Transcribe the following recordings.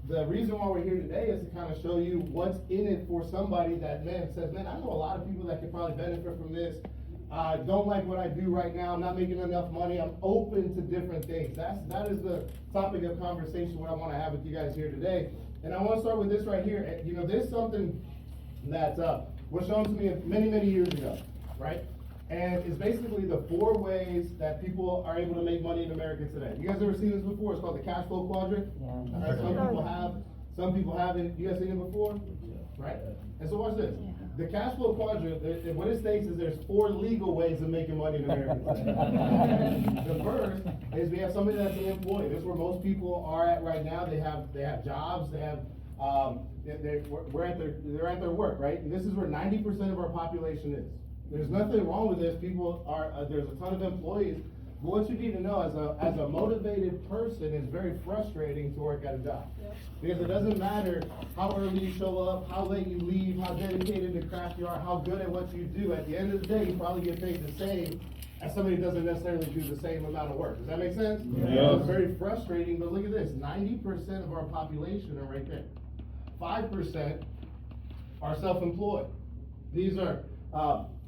the reason why we're here today is to kind of show you what's in it for somebody that, man, says, man, I know a lot of people that could probably benefit from this. I don't like what I do right now. I'm not making enough money. I'm open to different things. That is the topic of conversation, what I want to have with you guys here today. And I want to start with this right here. You know, this is something that was shown to me many, many years ago, right? And it's basically the 4 ways that people are able to make money in America today. You guys ever seen this before? It's called the cash flow quadrant. Yeah. Right? Some people haven't. You guys seen it before? Right? And so watch this. The cash flow quadrant, what it states is there's 4 legal ways of making money in America today. The first is we have somebody that's an employee. This is where most people are at right now. They have jobs. They have they're at their work, right? And this is where 90% of our population is. There's nothing wrong with this. People are there's a ton of employees. But what you need to know as a motivated person, it's very frustrating to work at a job. Because it doesn't matter how early you show up, how late you leave, how dedicated to craft you are, how good at what you do. At the end of the day, you probably get paid the same as somebody who doesn't necessarily do the same amount of work. Does that make sense? Yeah. It's very frustrating, but look at this. 90% of our population are right there. 5% are self-employed. These are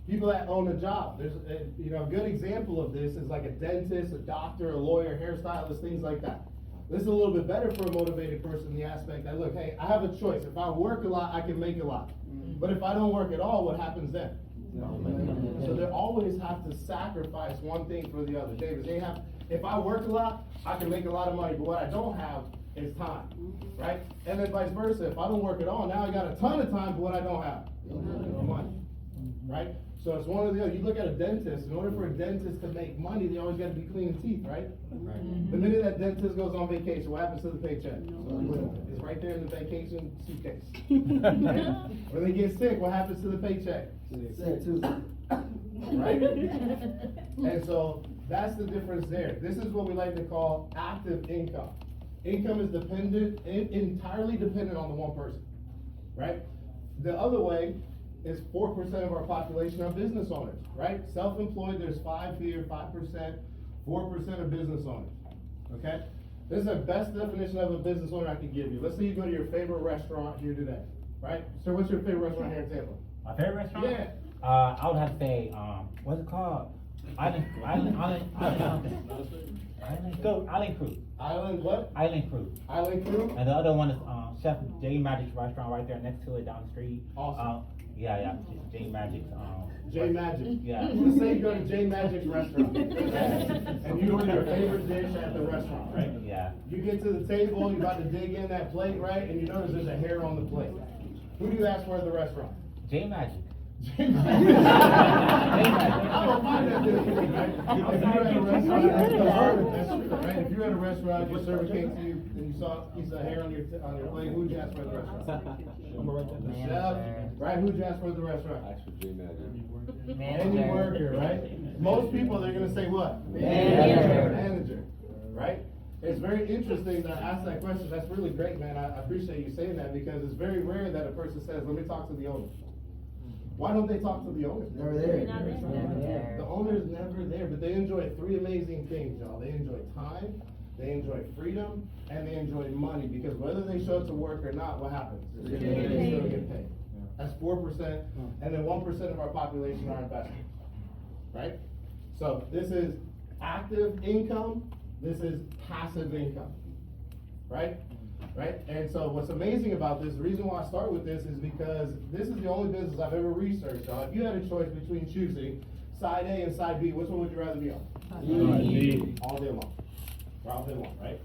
people that own a job. There's a good example of this is like a dentist, a doctor, a lawyer, hairstylist, things like that. This is a little bit better for a motivated person in the aspect that, look, hey, I have a choice. If I work a lot, I can make a lot. But if I don't work at all, what happens then? So they always have to sacrifice one thing for the other. David, if I work a lot, I can make a lot of money, but what I don't have is time, right? And then vice versa. If I don't work at all, now I got a ton of time, but what I don't have? Money, right? So it's one of the other. You look at a dentist, in order for a dentist to make money, they always got to be cleaning teeth, right? The minute that dentist goes on vacation, what happens to the paycheck? It's right there in the vacation suitcase. Right? When they get sick, what happens to the paycheck? Right? And so that's the difference there. This is what we like to call active income. Income is entirely dependent on the one person, right? The other way is 4% of our population are business owners, right? Self-employed, there's 5 here, 5%, 4% are business owners, okay? This is the best definition of a business owner I can give you. Let's say you go to your favorite restaurant here today, right? So what's your favorite restaurant here in Tampa? My favorite restaurant? Yeah. I would have to say, what's it called? Island Crew. Island what? Island Crew. Island Crew? And the other one is Chef J Magic's restaurant right there next to it down the street. Awesome. Yeah, J Magic's. J Magic. Yeah. Let's say you go to J Magic's restaurant, okay? And you order your favorite dish at the restaurant, right? Yeah. You get to the table, you're about to dig in that plate, right? And you notice there's a hair on the plate. Who do you ask for at the restaurant? J Magic. J Magic. I'm gonna find that dude, right? If you're at a restaurant, that's true, right? If you're at a restaurant, your server came to you and you saw a piece of hair on your plate, who'd you ask for at the restaurant? The chef, right? Who'd you ask for at the restaurant? Any worker, right? Most people, they're gonna say what? Manager, right? It's very interesting that I asked that question. That's really great, man. I appreciate you saying that because it's very rare that a person says, let me talk to the owner. Why don't they talk to the owner? Never there. The owner is never there, but they enjoy 3 amazing things, y'all. They enjoy time, they enjoy freedom, and they enjoy money because whether they show up to work or not, what happens? They still get paid. That's 4%, and then 1% of our population are investors, right? So this is active income, this is passive income, right? Right? And so what's amazing about this, the reason why I start with this is because this is the only business I've ever researched on. If you had a choice between choosing side A and side B, which one would you rather be on? B. All day long. All day long, right?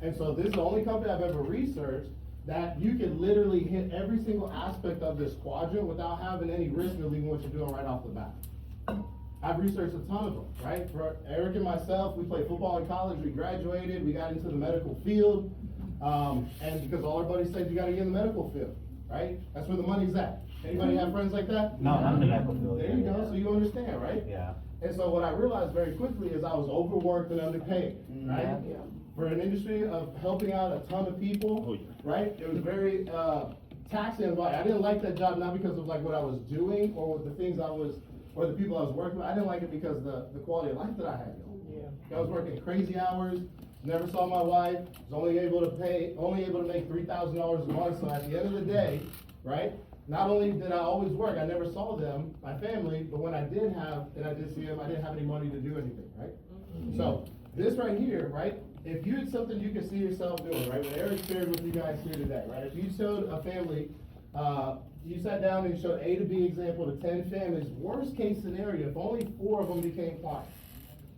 And so this is the only company I've ever researched that you can literally hit every single aspect of this quadrant without having any risk of leaving what you're doing right off the bat. I've researched a ton of them, right? For Eric and myself, we played football in college, we graduated, we got into the medical field, and because all our buddies said you gotta get in the medical field, right? That's where the money's at. Anybody have friends like that? No, I'm in the medical field. There you go, so you understand, right? Yeah. And so what I realized very quickly is I was overworked and underpaid, right? Yeah. For an industry of helping out a ton of people, right? It was very taxing. I didn't like that job, not because of like what I was doing or the things I was, or the people I was working with. I didn't like it because the quality of life that I had. I was working crazy hours, never saw my wife, was only able to make $3,000 a month, so at the end of the day, right? Not only did I always work, I never saw them, my family, but when I did see them, I didn't have any money to do anything, right? So, this right here, right? If you had something you could see yourself doing, right? What Eric shared with you guys here today, right? If you showed a family, you sat down and showed A to B example to 10 families, worst case scenario, if only 4 of them became clients,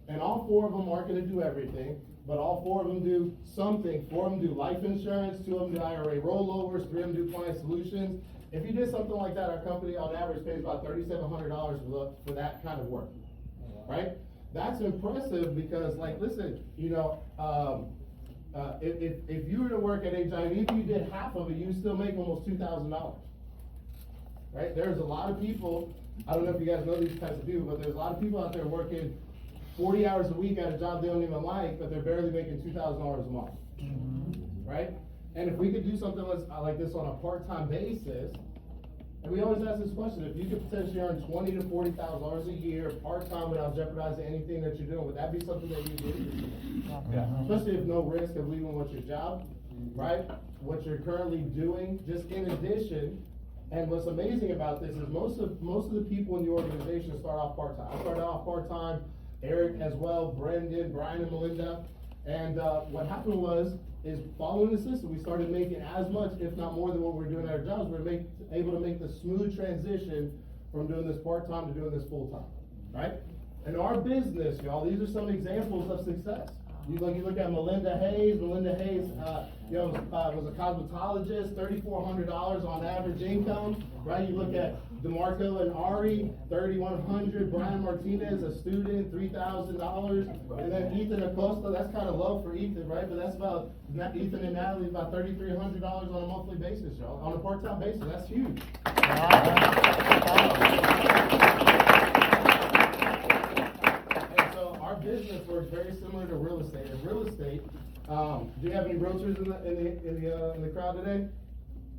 and all 4 of them aren't gonna do everything, but all 4 of them do something. 4 of them do life insurance, 2 of them do IRA rollovers, 3 of them do client solutions. If you did something like that, our company on average pays about $3,700 for that kind of work, right? That's impressive because, like, listen, you know, if you were to work at HI, even if you did half of it, you still make almost $2,000, right? There's a lot of people, I don't know if you guys know these types of people, but there's a lot of people out there working 40 hours a week at a job they don't even like, but they're barely making $2,000 a month, right? And if we could do something like this on a part-time basis, and we always ask this question, if you could potentially earn $20,000 to $40,000 a year, part-time without jeopardizing anything that you're doing, would that be something that you do? Yeah. Especially if no risk of leaving with your job, right? What you're currently doing, just in addition. And what's amazing about this is most of the people in the organization start off part-time. I started off part-time, Eric as well, Brendan, Brian and Melinda. And what happened is following the system, we started making as much, if not more than what we were doing at our jobs. We were able to make the smooth transition from doing this part-time to doing this full-time, right? In our business, y'all, these are some examples of success. You look at Melinda Hayes, was a cosmetologist, $3,400 on average income, right? You look at DeMarco and Ari, $3,100. Brian Martinez, a student, $3,000. And then Ethan Acosta, that's kind of low for Ethan, right? But that's about, Ethan and Natalie, about $3,300 on a monthly basis, y'all. On a part-time basis, that's huge. Our business works very similar to real estate. In real estate, do you have any realtors in the crowd today?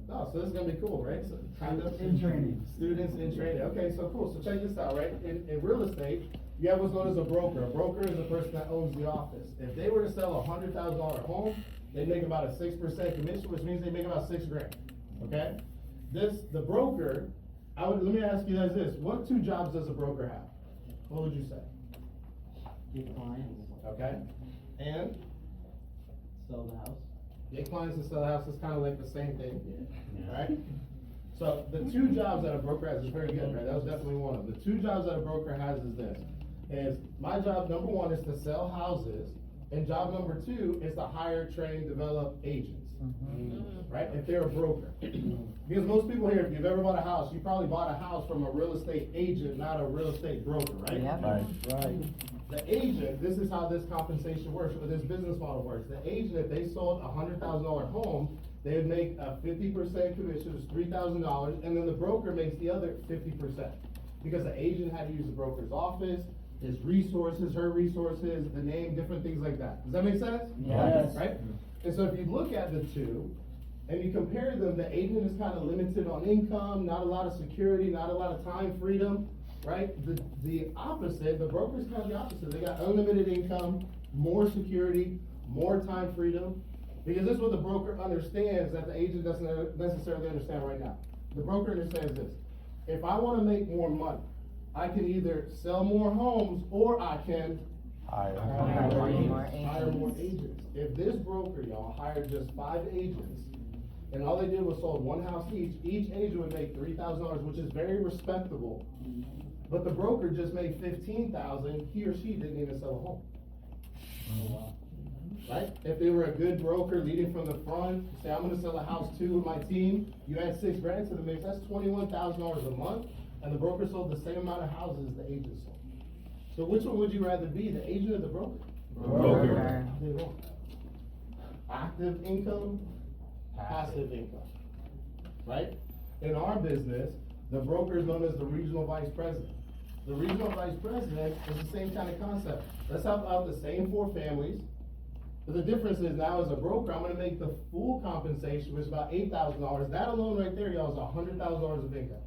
No, so this is gonna be cool, right? So kind of in training. Students in training. Okay, so cool. So check this out, right? In real estate, you have what's known as a broker. A broker is the person that owns the office. If they were to sell a $100,000 home, they make about a 6% commission, which means they make about $6,000. Okay? The broker, let me ask you guys this: what 2 jobs does a broker have? What would you say? Get clients, Okay, and sell the house. get clients and sell the house is kind of like the same thing, right? So the 2 jobs that a broker has is very good, right? That was definitely one of them. The 2 jobs that a broker has is this: my job number 1 is to sell houses, and job number 2 is to hire, train, develop agents. Right? If they're a broker. Because most people here, if you've ever bought a house, you probably bought a house from a real estate agent, not a real estate broker, right? Yeah. Right. The agent, this is how this compensation works, or this business model works. The agent, if they sold a $100,000 home, they would make a 50% commission, which is $3,000, and then the broker makes the other 50%. Because the agent had to use the broker's office, his resources, her resources, the name, different things like that. Does that make sense? Yes. Right? And so if you look at the 2, and you compare them, the agent is kind of limited on income, not a lot of security, not a lot of time freedom, right? The opposite, the broker's kind of the opposite. They got unlimited income, more security, more time freedom. Because this is what the broker understands that the agent doesn't necessarily understand right now. The broker understands this: if I want to make more money, I can either sell more homes or I can hire more agents. If this broker, y'all, hired just 5 agents, and all they did was sold 1 house each agent would make $3,000, which is very respectable. But the broker just made $15,000, he or she didn't even sell a home. Oh, wow. Right? If they were a good broker leading from the front, say I'm gonna sell a house too with my team, you add $6,000 to the mix, that's $21,000 a month, and the broker sold the same amount of houses the agent sold. So which one would you rather be, the agent or the broker? Broker. Active income, passive income, right? In our business, the broker is known as the regional vice president. The regional vice president is the same kind of concept. Let's help out the same 4 families, but the difference is now as a broker, I'm gonna make the full compensation, which is about $8,000. That alone right there, y'all, is $100,000 of income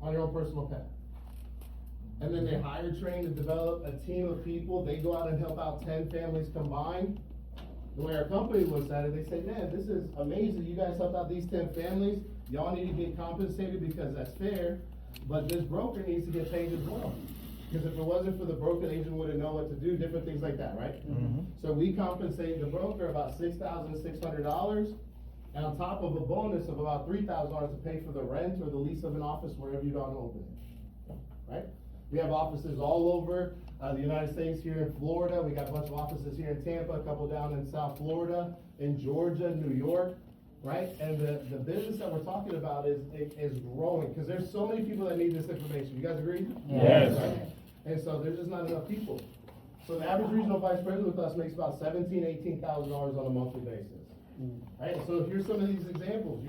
on your own personal pay. And then they hire, train, and develop a team of people. They go out and help out 10 families combined. the way our company looks at it, they say, man, this is amazing, you guys helped out these 10 families, y'all need to get compensated because that's fair, but this broker needs to get paid as well. Because if it wasn't for the broker, the agent wouldn't know what to do, different things like that, right? So we compensate the broker about $6,600, and on top of a bonus of about $3,000 to pay for the rent or the lease of an office wherever you don't open it, right? We have offices all over, the United States, here in Florida, we got a bunch of offices here in Tampa, a couple down in South Florida, in Georgia, New York, right? And the business that we're talking about is growing, because there's so many people that need this information, you guys agree? Yes. Right? And so there's just not enough people. So the average regional vice president with us makes about $17,000, $18,000 on a monthly basis. Right, so here's some of these examples.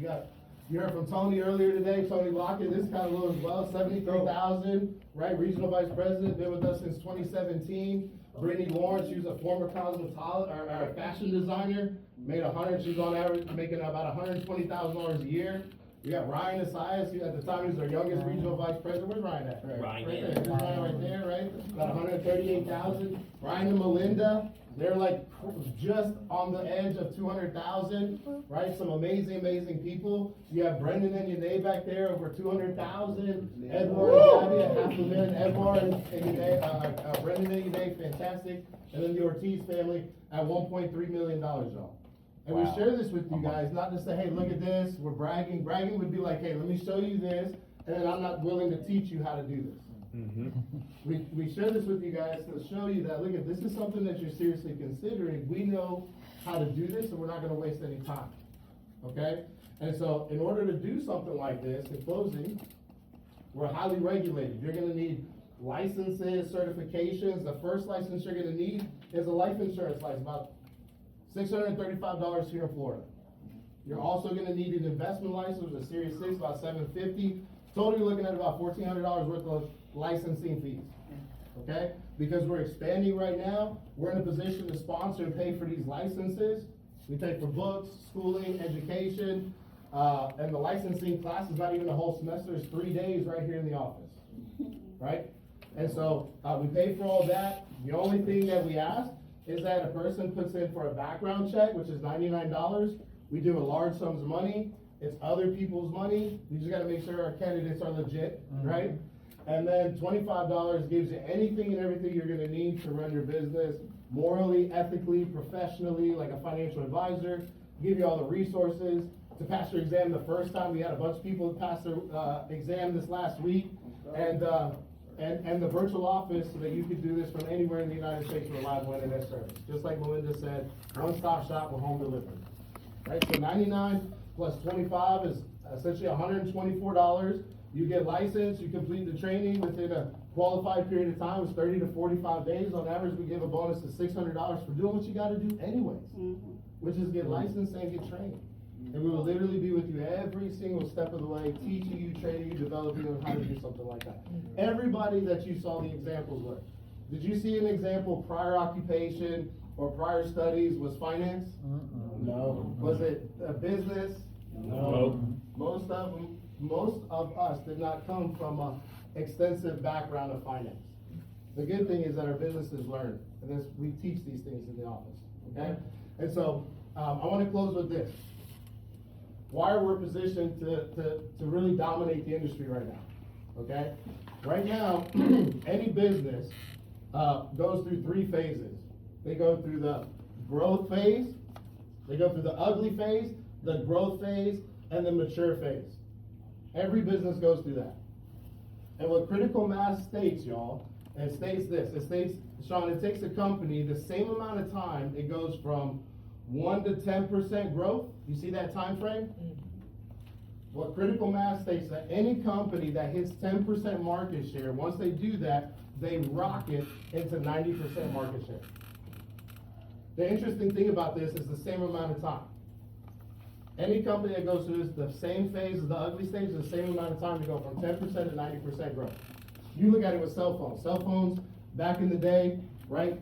You heard from Tony earlier today, Tony Lockett, this kind of low as well, 73,000, right? Regional vice president, been with us since 2017. Brittany Lawrence, she's a former cosmetologist, or fashion designer, she's on average making about $120,000 a year. We got Ryan Asias, at the time he was our youngest regional vice president. Where's Ryan at? Ryan. Right there. There's Ryan right there, right? About 138,000. Ryan and Melinda, they're like just on the edge of 200,000, right? Some amazing people. You have Brendan and Yanae back there, over 200,000. Edward and Gabby at $500,000. Edward and Yanae, Brendan and Yanae, fantastic. And then the Ortiz family at $1.3 million, y'all. And we share this with you guys, not to say, hey, look at this, we're bragging. Bragging would be like, hey, let me show you this, and then I'm not willing to teach you how to do this. We share this with you guys to show you that, look, if this is something that you're seriously considering, we know how to do this, and we're not gonna waste any time, okay? And so, in order to do something like this, in closing, we're highly regulated. You're gonna need licenses, certifications. The first license you're gonna need is a life insurance license, about $635 here in Florida. You're also gonna need an investment license, a Series 6, about $750. Total, you're looking at about $1,400 worth of licensing fees, okay? Because we're expanding right now, we're in a position to sponsor and pay for these licenses. We pay for books, schooling, education, and the licensing class is not even a whole semester, it's 3 days right here in the office, right? And so, we pay for all that. The only thing that we ask is that a person puts in for a background check, which is $99. We do a large sums of money. It's other people's money. We just gotta make sure our candidates are legit, right? And then $25 gives you anything and everything you're gonna need to run your business morally, ethically, professionally, like a financial advisor, give you all the resources. To pass your exam the first time, we had a bunch of people pass their exam this last week, and the virtual office so that you could do this from anywhere in the United States with a live internet service. Just like Melinda said, one-stop shop with home delivery. Right, so 99 plus 25 is essentially $124. You get licensed, you complete the training within a qualified period of time, it's 30 to 45 days. On average, we give a bonus of $600 for doing what you gotta do anyways, which is get licensed and get trained. And we will literally be with you every single step of the way, teaching you, training you, developing you on how to do something like that. Everybody that you saw the examples with, did you see an example, prior occupation or prior studies was finance? No. Was it a business? No. Most of us did not come from an extensive background of finance. The good thing is that our businesses learn, and we teach these things in the office, okay? And so, I wanna close with this. Why we're positioned to really dominate the industry right now, okay? Right now, any business goes through 3 phases. They go through the growth phase, they go through the ugly phase, the growth phase, and the mature phase. Every business goes through that. And what critical mass states, y'all, it states this, Sean, it takes a company the same amount of time it goes from 1 to 10% growth. You see that time frame? What critical mass states that any company that hits 10% market share, once they do that, they rocket into 90% market share. The interesting thing about this is the same amount of time. Any company that goes through this, the same phase as the ugly stage, the same amount of time to go from 10% to 90% growth. You look at it with cell phones. Cell phones, back in the day, right?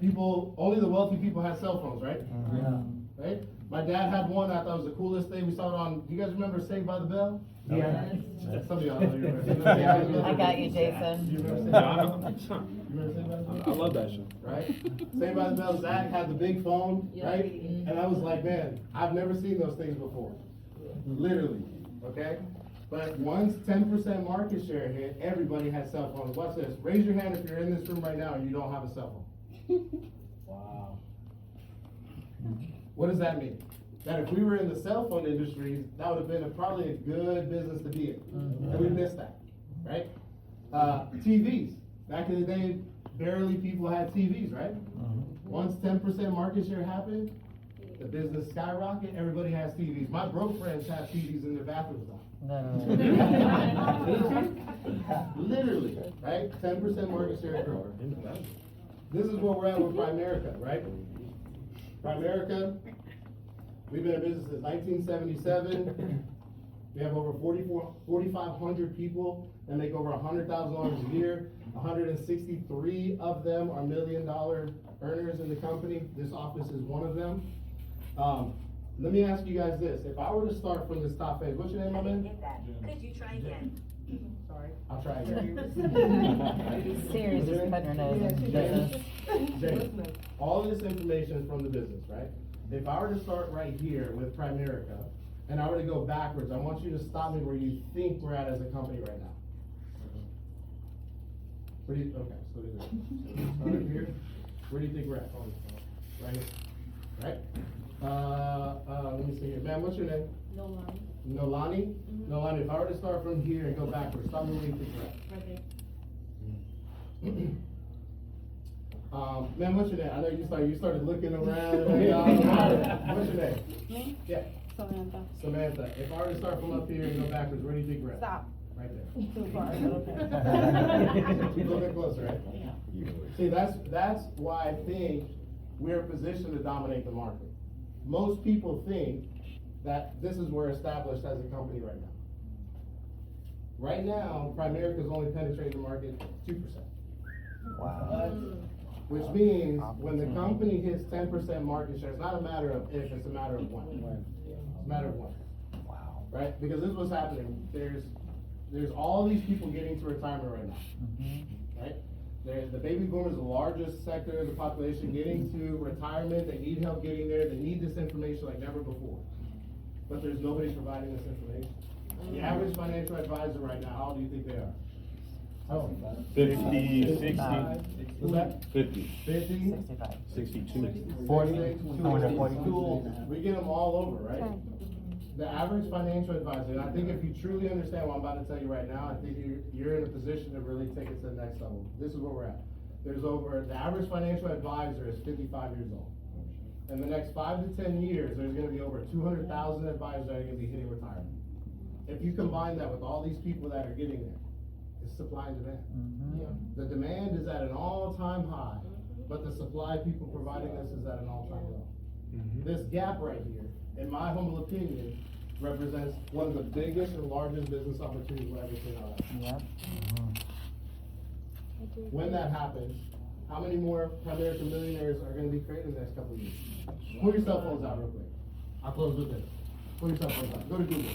Only the wealthy people had cell phones, right? Yeah. Right? My dad had one, I thought it was the coolest thing, we saw it on, you guys remember Saved by the Bell? Yeah. Some of y'all know you remember. Saved by the Bell? I got you, You Jason. remember Saved by the Bell? You remember Saved by the Bell? I love that show. Right? Saved by the Bell, Zach had the big phone, Yeah. right? And I was like, man, I've never seen those things before. Literally, okay? But once 10% market share hit, everybody had cell phones. Watch this. Raise your hand if you're in this room right now and you don't have a cell phone. Wow. What does that mean? That if we were in the cell phone industry, that would have been probably a good business to be in. And we missed that, right? TVs. Back in the day, barely people had TVs, right? Once 10% market share happened, the business skyrocketed, everybody has TVs. My broke friends have TVs in their bathrooms now. Literally, right? 10% market share growth. This is where we're at with Primerica, right? Primerica, we've been in business since 1977. We have over 4,500 people that make over $100,000 a year. 163 of them are $1 million earners in the company. This office is one of them. Let me ask you guys this. If I were to start from this top page, what's your name, my man? Could you try again? Sorry. I'll try again. Serious, just putting her nose in business. Jay, all this information is from the business, right? If I were to start right here with Primerica, and I were to go backwards, I want you to stop me where you think we're at as a company right now. Where do you, okay, so start here. Where do you think we're at? Right here, right? Let me see here. Ma'am, what's your name? No line. Nolani? Nolani, if I were to start from here and go backwards, stop me where you think we're at. Right there. Ma'am, what's your name? I know you started looking around. What's your name? Me? Yeah, Samantha. Samantha. If I were to start from up here and go backwards, where do you think we're at? Stop. Right there. Too far, but okay. A little bit closer, right? Yeah. See, that's why I think we're positioned to dominate the market. Most people think that this is where we're established as a company right now. Right now, Primerica is only penetrating the market 2%. Wow. Which means when the company hits 10% market share, it's not a matter of if, it's a matter of when. It's a matter of when. Wow. Right? Because this is what's happening. There's all these people getting to retirement right now. Right? The baby boomers are the largest sector of the population getting to retirement. They need help getting there. They need this information like never before. But there's nobody providing this information. The average financial advisor right now, how old do you think they are? Oh, 50, 60, what's that? 50, 50? 65. 62. 40, 240. We get them all over, right? The average financial advisor, and I think if you truly understand what I'm about to tell you right now, I think you're in a position to really take it to the next level. This is where we're at. The average financial advisor is 55 years old. In the next 5 to 10 years, there's gonna be over 200,000 advisors that are gonna be hitting retirement. If you combine that with all these people that are getting there, it's supply and demand. The demand is at an all-time high, but the supply of people providing this is at an all-time low. This gap right here, in my humble opinion, represents one of the biggest and largest business opportunities we'll ever see in our life. Yep. When that happens, how many more Primerica millionaires are gonna be created in the next couple of years? Pull your cell phones out real quick. I'll close with this. Pull your cell phones out. Go to Google.